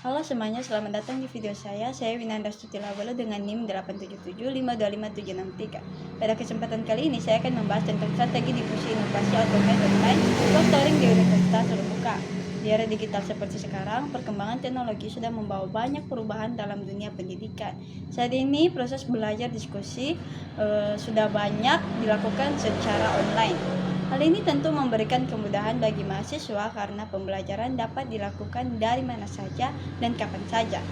Halo semuanya, selamat datang di video saya. Saya Winanda Stutilawala dengan NIM 877525763. Pada kesempatan kali ini saya akan membahas tentang strategi difusi inovasi automate online proctoring di Universitas Terbuka. Di era digital seperti sekarang, perkembangan teknologi sudah membawa banyak perubahan dalam dunia pendidikan. Saat ini proses belajar diskusi sudah banyak dilakukan secara online. Hal ini tentu memberikan kemudahan bagi mahasiswa karena pembelajaran dapat dilakukan dari mana saja dan kapan saja.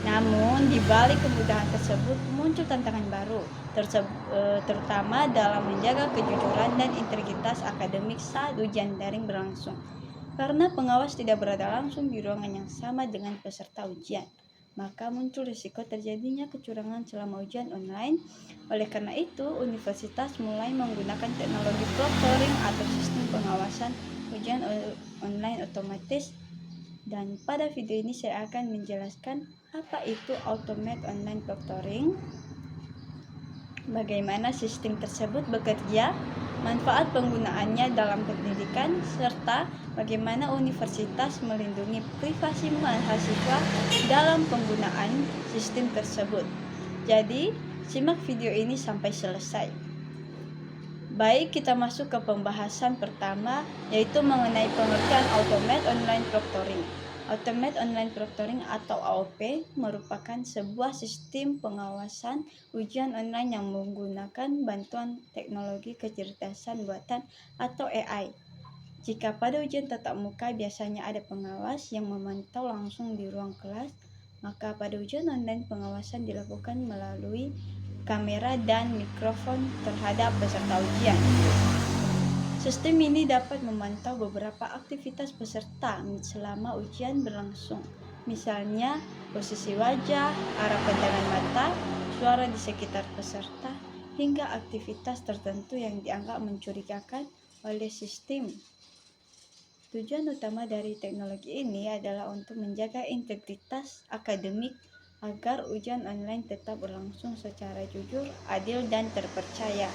Namun, di balik kemudahan tersebut muncul tantangan baru, terutama dalam menjaga kejujuran dan integritas akademik saat ujian daring berlangsung. Karena pengawas tidak berada langsung di ruangan yang sama dengan peserta ujian, maka muncul risiko terjadinya kecurangan selama ujian online. Oleh karena itu, universitas mulai menggunakan teknologi proctoring atau sistem pengawasan ujian online otomatis. Dan pada video ini saya akan menjelaskan apa itu automate online proctoring, bagaimana sistem tersebut bekerja, manfaat penggunaannya dalam pendidikan, serta bagaimana universitas melindungi privasi mahasiswa dalam penggunaan sistem tersebut. Jadi, simak video ini sampai selesai. Baik, kita masuk ke pembahasan pertama, yaitu mengenai pengertian automate online proctoring. Automate Online Proctoring atau AOP merupakan sebuah sistem pengawasan ujian online yang menggunakan bantuan teknologi kecerdasan buatan atau AI. Jika pada ujian tatap muka biasanya ada pengawas yang memantau langsung di ruang kelas, maka pada ujian online pengawasan dilakukan melalui kamera dan mikrofon terhadap peserta ujian. Sistem ini dapat memantau beberapa aktivitas peserta selama ujian berlangsung, misalnya posisi wajah, arah pandangan mata, suara di sekitar peserta, hingga aktivitas tertentu yang dianggap mencurigakan oleh sistem. Tujuan utama dari teknologi ini adalah untuk menjaga integritas akademik agar ujian online tetap berlangsung secara jujur, adil, dan terpercaya.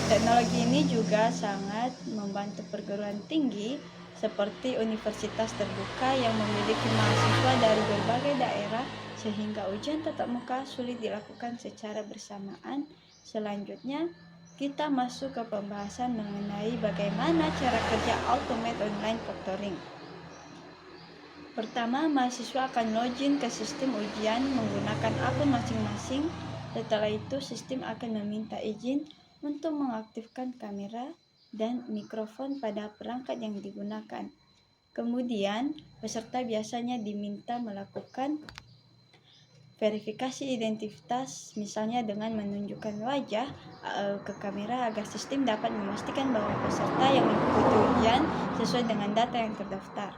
Teknologi ini juga sangat membantu perguruan tinggi seperti universitas terbuka yang memiliki mahasiswa dari berbagai daerah sehingga ujian tatap muka sulit dilakukan secara bersamaan. Selanjutnya, kita masuk ke pembahasan mengenai bagaimana cara kerja automate online proctoring. Pertama, mahasiswa akan login ke sistem ujian menggunakan akun masing-masing. Setelah itu, sistem akan meminta izin untuk mengaktifkan kamera dan mikrofon pada perangkat yang digunakan. Kemudian, peserta biasanya diminta melakukan verifikasi identitas, misalnya dengan menunjukkan wajah ke kamera agar sistem dapat memastikan bahwa peserta yang mengikuti ujian sesuai dengan data yang terdaftar.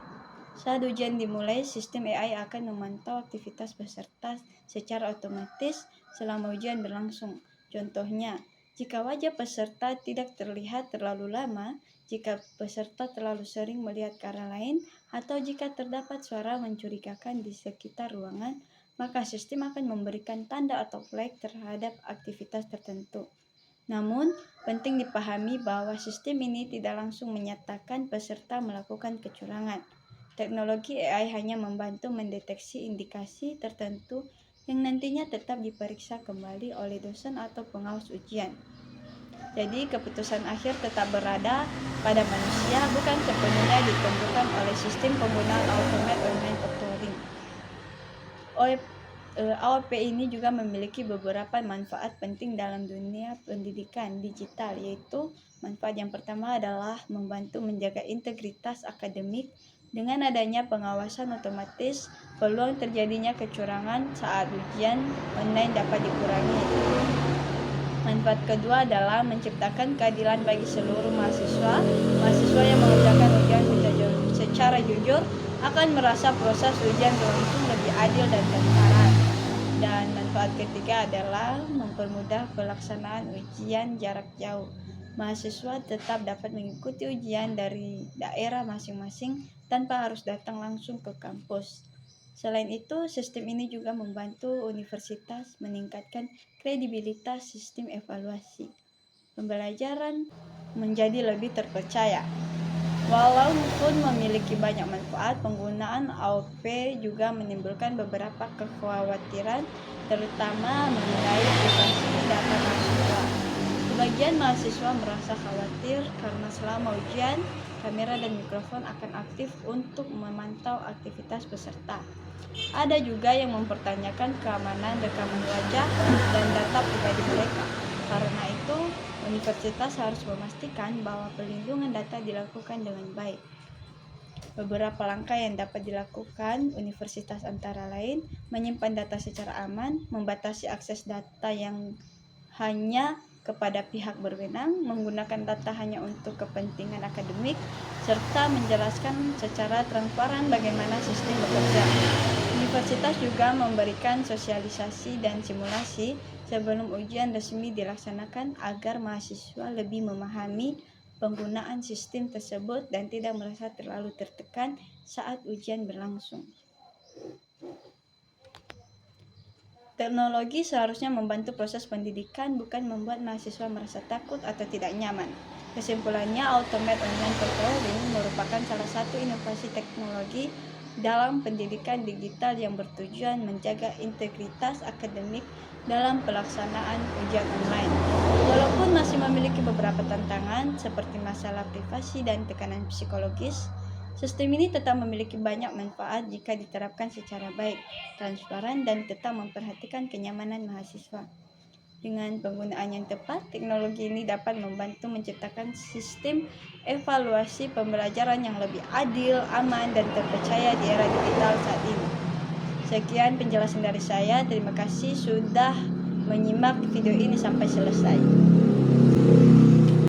Saat ujian dimulai, sistem AI akan memantau aktivitas peserta secara otomatis selama ujian berlangsung. Contohnya, jika wajah peserta tidak terlihat terlalu lama, jika peserta terlalu sering melihat ke arah lain, atau jika terdapat suara mencurigakan di sekitar ruangan, maka sistem akan memberikan tanda atau flag terhadap aktivitas tertentu. Namun, penting dipahami bahwa sistem ini tidak langsung menyatakan peserta melakukan kecurangan. Teknologi AI hanya membantu mendeteksi indikasi tertentu yang nantinya tetap diperiksa kembali oleh dosen atau pengawas ujian. Jadi keputusan akhir tetap berada pada manusia, bukan sepenuhnya ditentukan oleh sistem penggunaan automate online proctoring. AOP ini juga memiliki beberapa manfaat penting dalam dunia pendidikan digital, yaitu manfaat yang pertama adalah membantu menjaga integritas akademik. Dengan adanya pengawasan otomatis, peluang terjadinya kecurangan saat ujian online dapat dikurangi. Manfaat kedua adalah menciptakan keadilan bagi seluruh mahasiswa. Mahasiswa yang mengerjakan ujian secara jujur akan merasa proses ujian berlangsung lebih adil dan transparan. Dan manfaat ketiga adalah mempermudah pelaksanaan ujian jarak jauh. Mahasiswa tetap dapat mengikuti ujian dari daerah masing-masing tanpa harus datang langsung ke kampus. Selain itu, sistem ini juga membantu universitas meningkatkan kredibilitas sistem evaluasi. Pembelajaran menjadi lebih terpercaya. Walaupun memiliki banyak manfaat, penggunaan AOP juga menimbulkan beberapa kekhawatiran, terutama mengenai privasi data mahasiswa. Sebagian mahasiswa merasa khawatir karena selama ujian, kamera dan mikrofon akan aktif untuk memantau aktivitas peserta. Ada juga yang mempertanyakan keamanan rekaman wajah dan data pribadi mereka. Karena itu, universitas harus memastikan bahwa perlindungan data dilakukan dengan baik. Beberapa langkah yang dapat dilakukan universitas antara lain menyimpan data secara aman, membatasi akses data yang hanya kepada pihak berwenang, menggunakan data hanya untuk kepentingan akademik, serta menjelaskan secara transparan bagaimana sistem bekerja. Universitas juga memberikan sosialisasi dan simulasi sebelum ujian resmi dilaksanakan agar mahasiswa lebih memahami penggunaan sistem tersebut dan tidak merasa terlalu tertekan saat ujian berlangsung. Teknologi seharusnya membantu proses pendidikan, bukan membuat mahasiswa merasa takut atau tidak nyaman. Kesimpulannya, Automate Online Tutoring merupakan salah satu inovasi teknologi dalam pendidikan digital yang bertujuan menjaga integritas akademik dalam pelaksanaan ujian online. Walaupun masih memiliki beberapa tantangan seperti masalah privasi dan tekanan psikologis, sistem ini tetap memiliki banyak manfaat jika diterapkan secara baik, transparan, dan tetap memperhatikan kenyamanan mahasiswa. Dengan penggunaan yang tepat, teknologi ini dapat membantu menciptakan sistem evaluasi pembelajaran yang lebih adil, aman, dan terpercaya di era digital saat ini. Sekian penjelasan dari saya. Terima kasih sudah menyimak video ini sampai selesai.